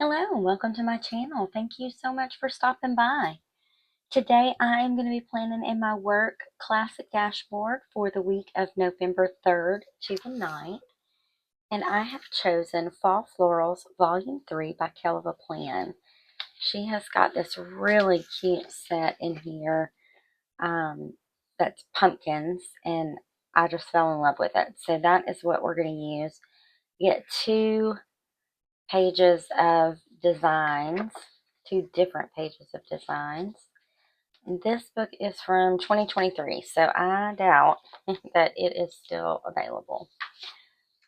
Hello and welcome to my channel. Thank you so much for stopping by. Today I am going to be planning in my work classic dashboard for the week of November 3rd to the 9th. And I have chosen Fall Florals Volume 3 by Kell Plan. She has got this really cute set in here that's pumpkins, and I just fell in love with it. So that is what we're going to use. You get 2 pages of designs, 2 different pages of designs. And this book is from 2023, so I doubt that it is still available.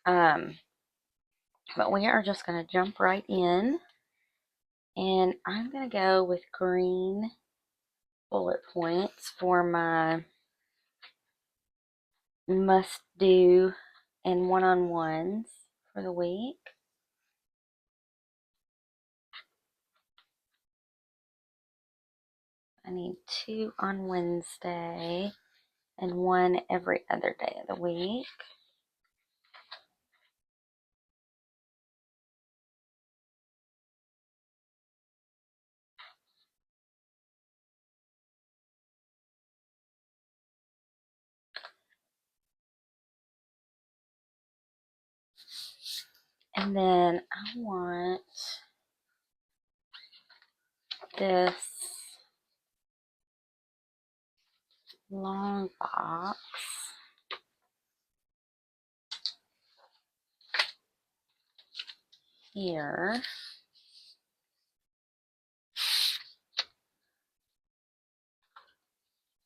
But we are just going to jump right in, and I'm going to go with green bullet points for my must do and one-on-ones for the week. I need 2 on Wednesday and 1 every other day of the week. And then I want this long box here.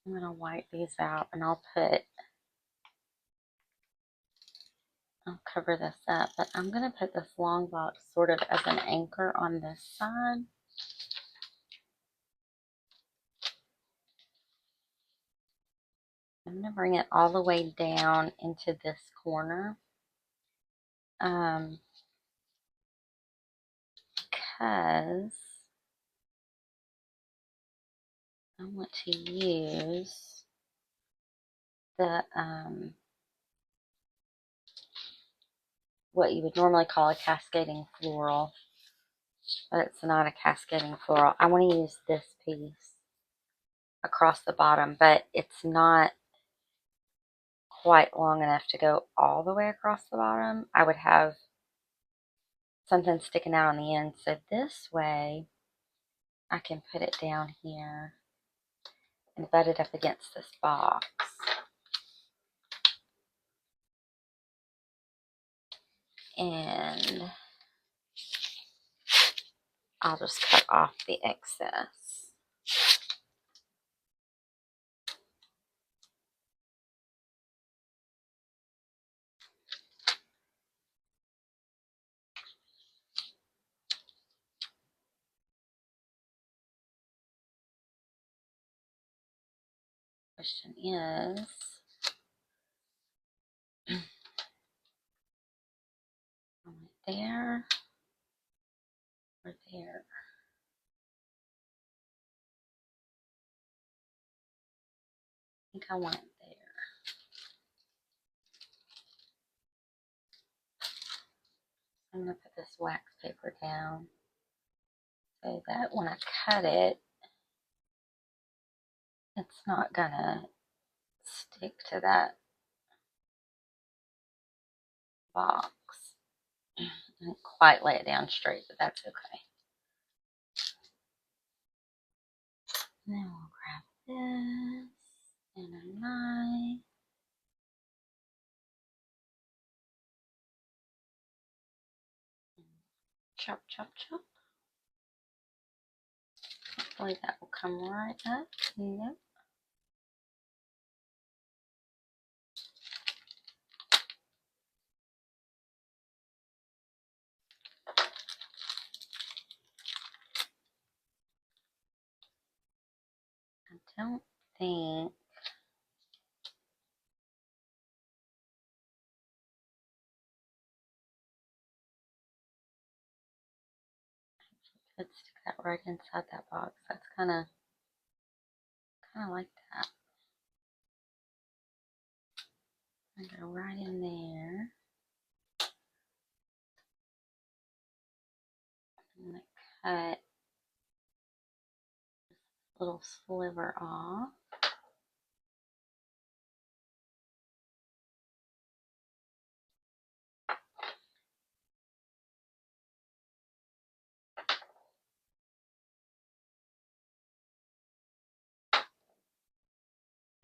I'm going to wipe these out, and I'll cover this up, but I'm going to put this long box sort of as an anchor on this side. I'm going to bring it all the way down into this corner because I want to use the what you would normally call a cascading floral, but it's not a cascading floral. I want to use this piece across the bottom, but it's not quite long enough to go all the way across the bottom. I would have something sticking out on the end, so this way I can put it down here and butt it up against this box. And I'll just cut off the excess. Question is, there or there? I think I want it there. I'm going to put this wax paper down so that when I cut it, it's not going to stick to that box. I didn't quite lay it down straight, but that's okay. And then we'll grab this and a knife. Chop, chop, chop. Hopefully that will come right up. Nope. I don't think I could stick that right inside that box. That's kind of like that. I go right in there. I'm going to cut this little sliver off.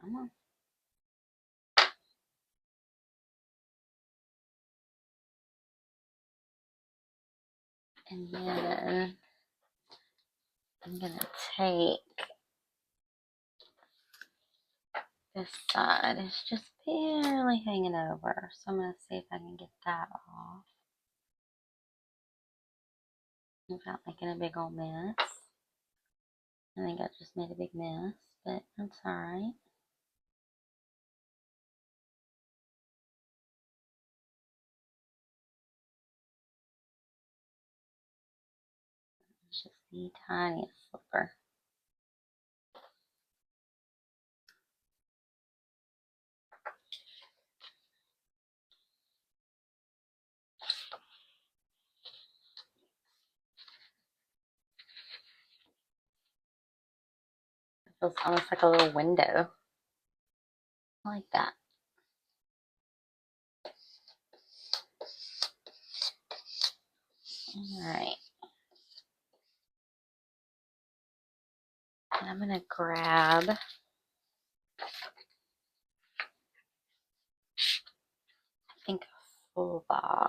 Come on. And then I'm going to take this side. It's just barely hanging over. So I'm going to see if I can get that off without making a big old mess. I think I just made a big mess, but that's alright. It's just the tiniest slipper. It feels almost like a little window. I like that. Alright. And I'm going to grab I think a full box.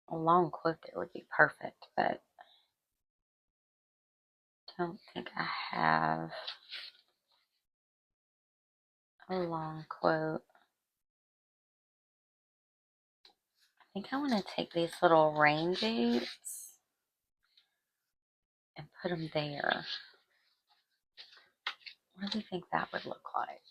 A long quote there would be perfect, but I don't think I have a long quote. I think I want to take these little rain boots and put them there. What do you think that would look like?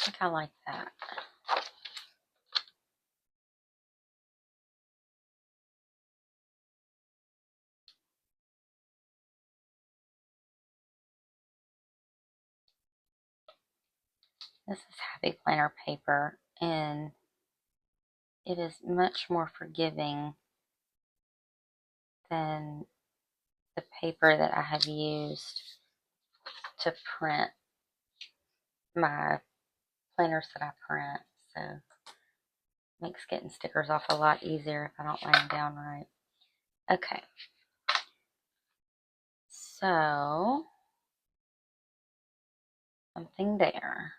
I think I like that. This is happy planner paper, and it is much more forgiving than the paper that I have used to print my planners that I print. So it makes getting stickers off a lot easier if I don't lay them down right. Okay. So something there.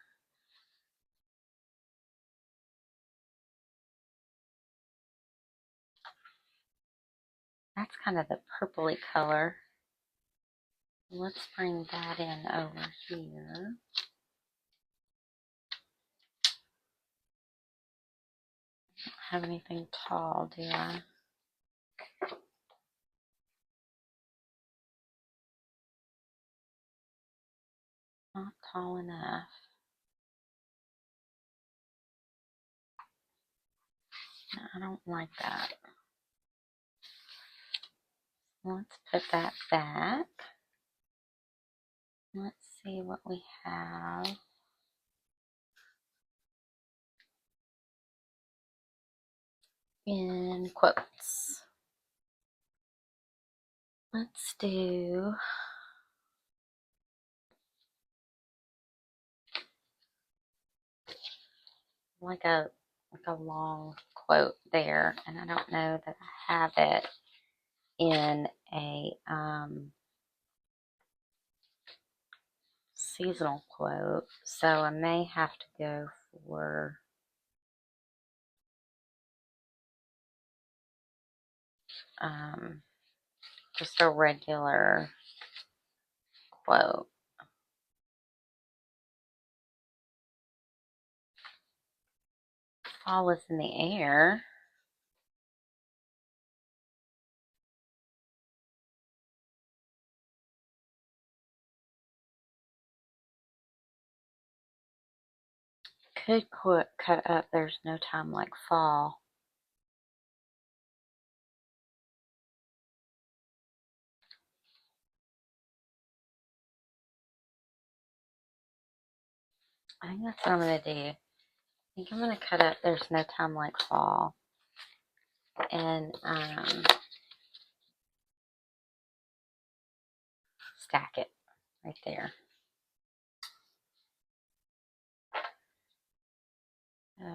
That's kind of the purpley color. Let's bring that in over here. I don't have anything tall, do I? Not tall enough. No, I don't like that. Let's put that back. Let's see what we have. In quotes. Let's do like a long quote there, and I don't know that I have it in a seasonal quote, so I may have to go for just a regular quote. Fall is in the air. could cut up There's No Time Like Fall. I think that's what I'm going to do. I think I'm going to cut up There's No Time Like Fall and stack it right there. So,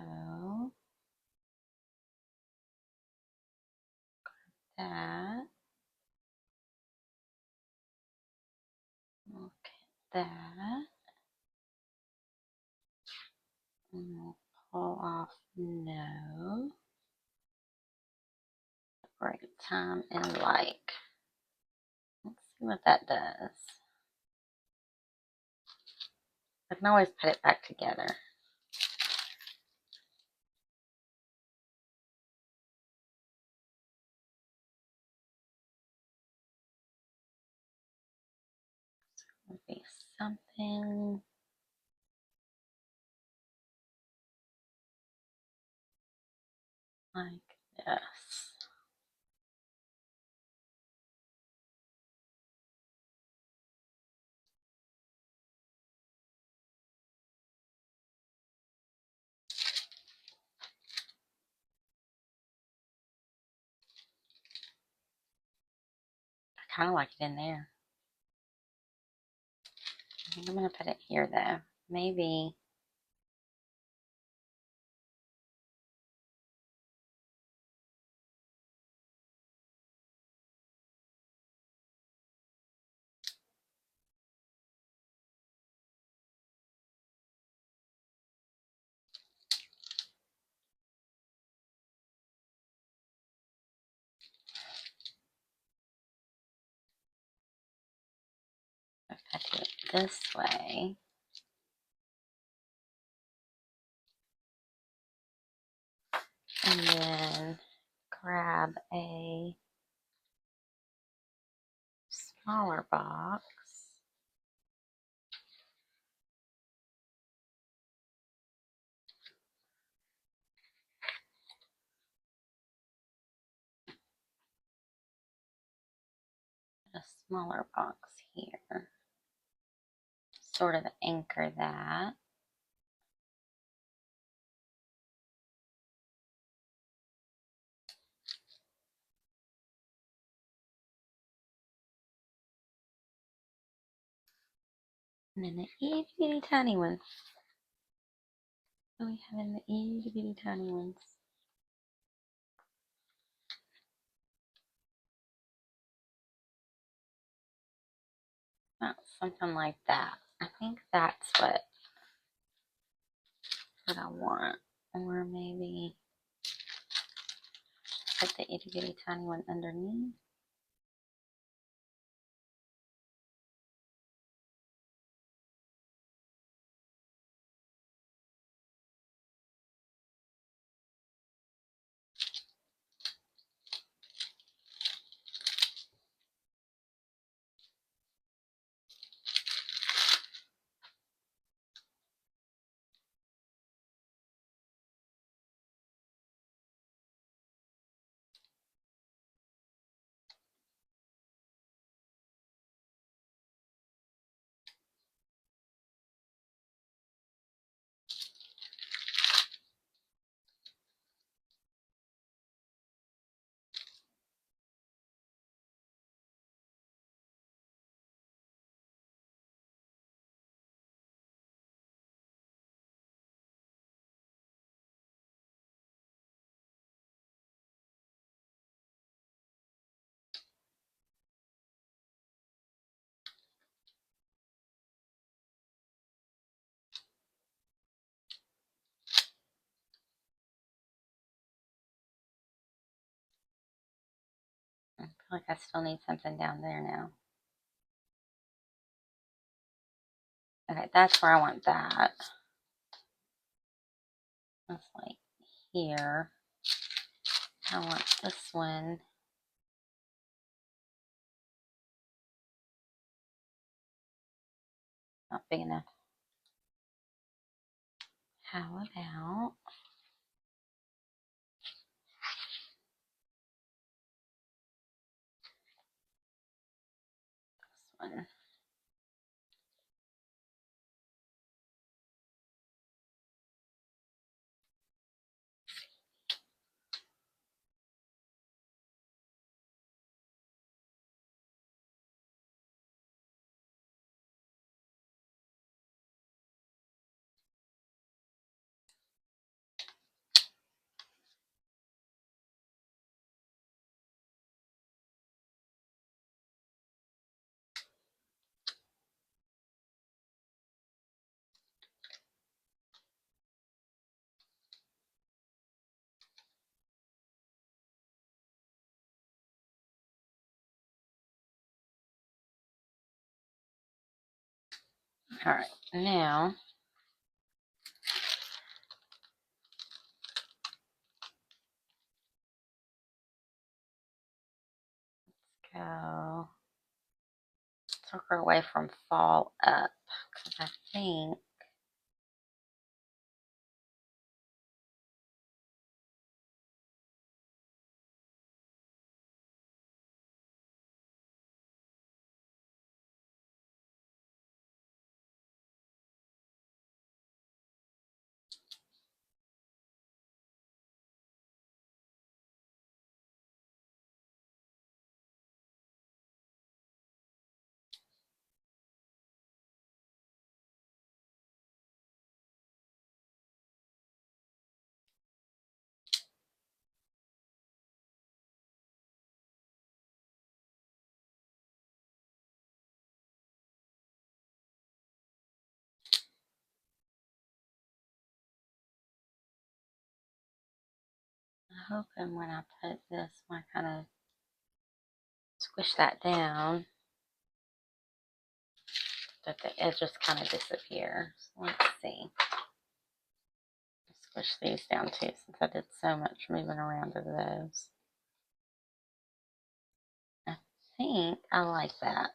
that. Look at that. And we'll pull off no. Break time and like. Let's see what that does. I can always put it back together. Would be something like this. I kind of like it in there. I think I'm going to put it here though. Maybe if I do it this way. And then grab a smaller box. A smaller box here. Sort of anchor that. And then the itty bitty tiny ones. What do we have in the itty bitty tiny ones? Something like that. I think that's what I want. Or maybe put the itty bitty tiny one underneath. I feel like I still need something down there now. Okay, that's where I want that. That's like here. I want this one. Not big enough. How about this one? All right, now go took her away from fall up because I think I'm hoping when I put this, when I kind of squish that down, that the edges kind of disappear. So let's see. Squish these down too, since I did so much moving around of those. I think I like that.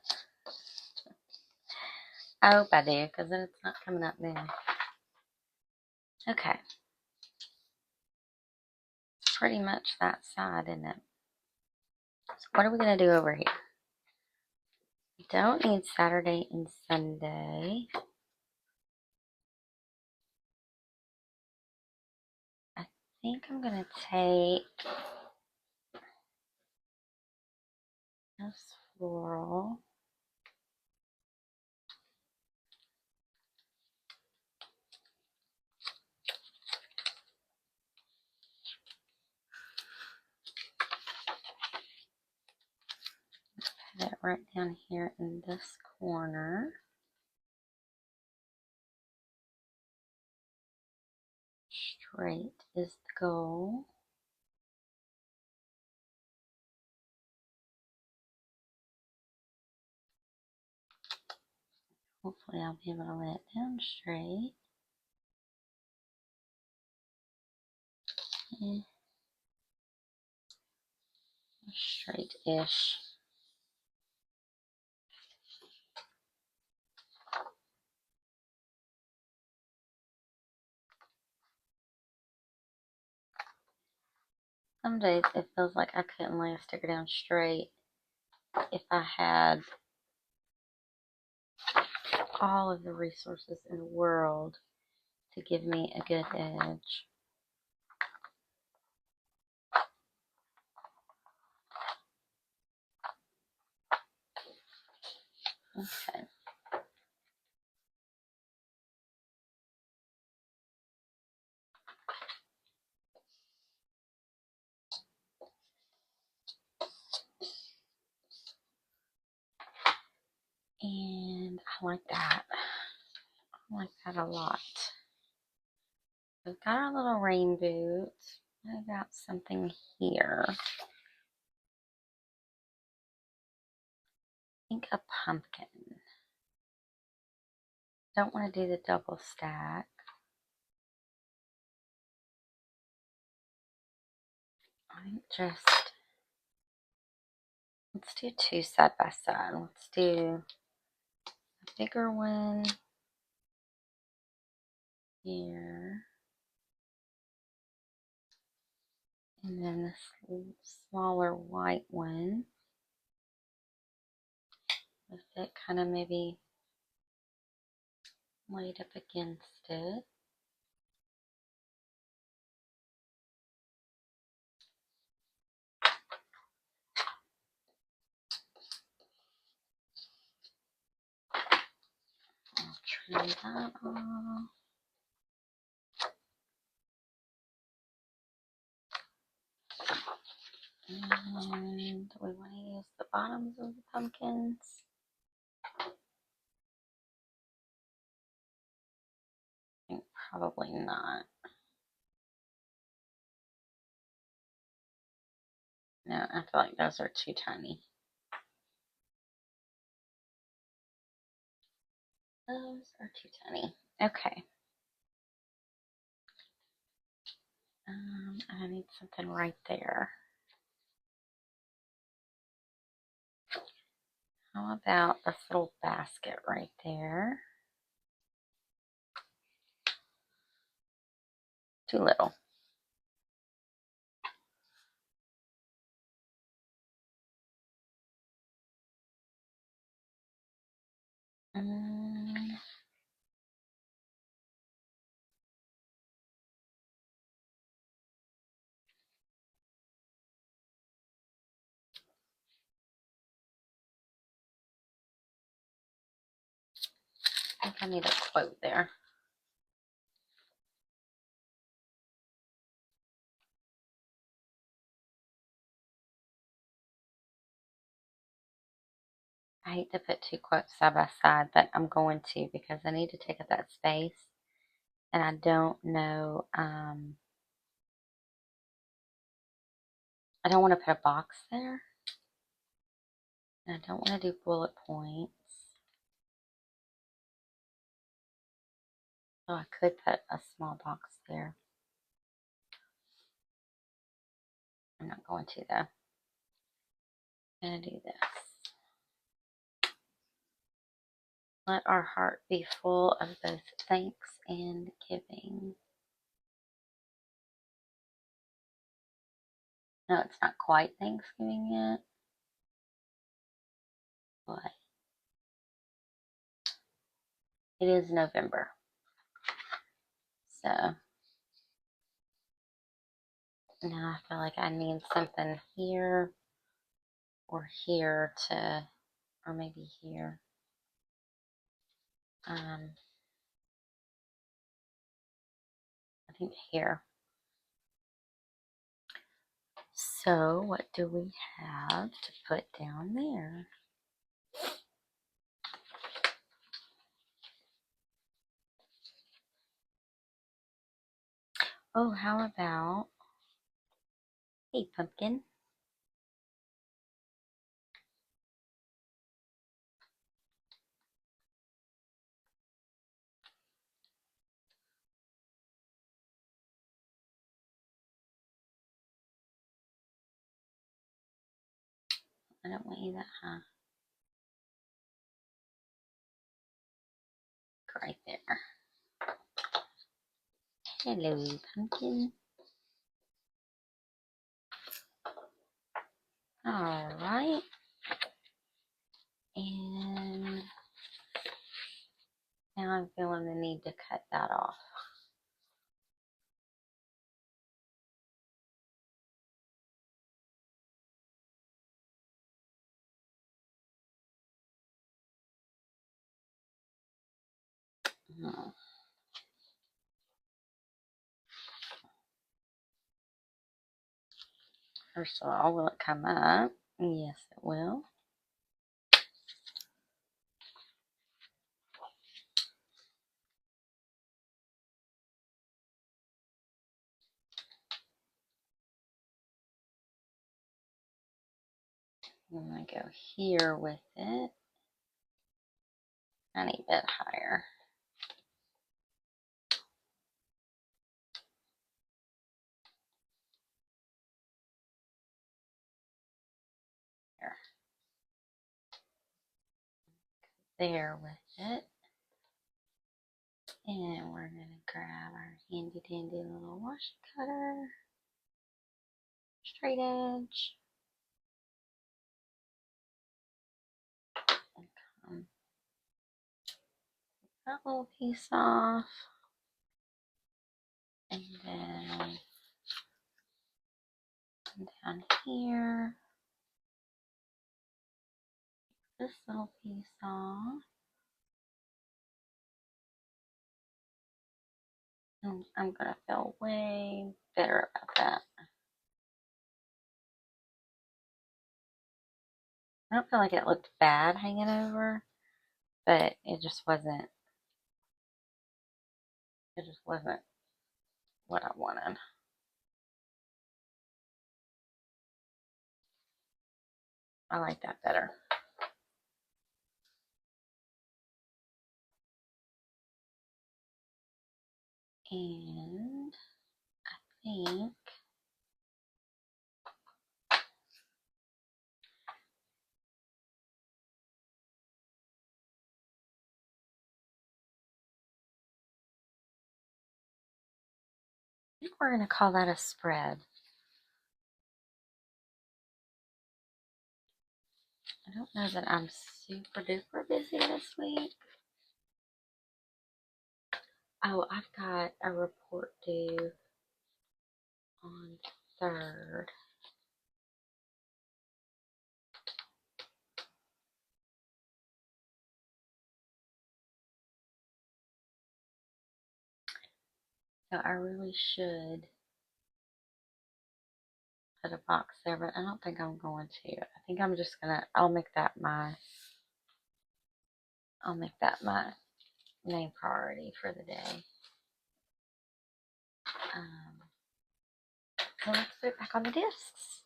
I hope I do, because then it's not coming up then. Okay. It's pretty much that side, isn't it? So what are we going to do over here? We don't need Saturday and Sunday. I think I'm going to take this floral. Put it right down here in this corner. Straight is the goal. Hopefully I'll be able to lay it down straight. Straight-ish. Some days it feels like I couldn't lay a sticker down straight if I had all of the resources in the world to give me a good edge. Okay. And I like that. I like that a lot. We've got our little rain boots. What about something here? I think a pumpkin. Don't want to do the double stack. I think just, let's do two side by side. Let's do a bigger one. here. And then this smaller white one with it kind of maybe laid up against it. I'll trim that off. And we want to use the bottoms of the pumpkins. I think probably not. No, I feel like those are too tiny. Those are too tiny. Okay. I need something right there. How about this little basket right there? Too little. I think I need a quote there. I hate to put two quotes side by side, but I'm going to because I need to take up that space. And I don't know, I don't want to put a box there. And I don't want to do bullet points. So I could put a small box there. I'm not going to though. I'm going to do this. Let our heart be full of both thanks and giving. No, it's not quite Thanksgiving yet, but it is November. So now I feel like I need something here or here to, or maybe here. I think here. So what do we have to put down there? Oh, how about, hey pumpkin. I don't want you that high. Right there. Hello, pumpkin. All right. And now I'm feeling the need to cut that off. First of all, will it come up? Yes, it will. I'm going to go here with it. Tiny bit higher. There with it. And we're going to grab our handy dandy little washi cutter, straight edge, and come that little piece off, and then down here, this little piece off, and I'm going to feel way better about that. I don't feel like it looked bad hanging over, but it just wasn't what I wanted. I like that better. And I think we're going to call that a spread. I don't know that I'm super duper busy this week. Oh, I've got a report due on 3rd. So I really should put a box there, but I don't think I'm going to. I think I'm just gonna, I'll make that my main priority for the day. So let's put it back on the discs.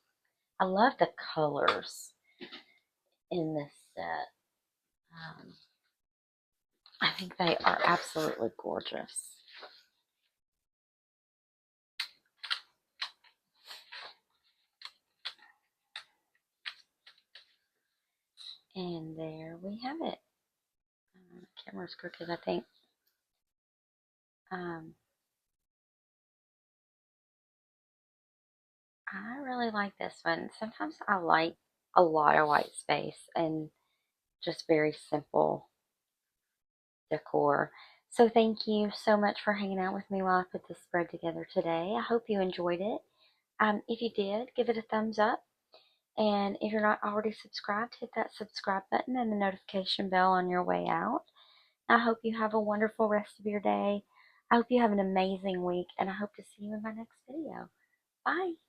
I love the colors in this set. I think they are absolutely gorgeous. And there we have it. The camera's crooked, I think. I really like this one. Sometimes I like a lot of white space and just very simple decor. So thank you so much for hanging out with me while I put this spread together today. I hope you enjoyed it. If you did, give it a thumbs up. And if you're not already subscribed, hit that subscribe button and the notification bell on your way out. I hope you have a wonderful rest of your day. I hope you have an amazing week, and I hope to see you in my next video. Bye.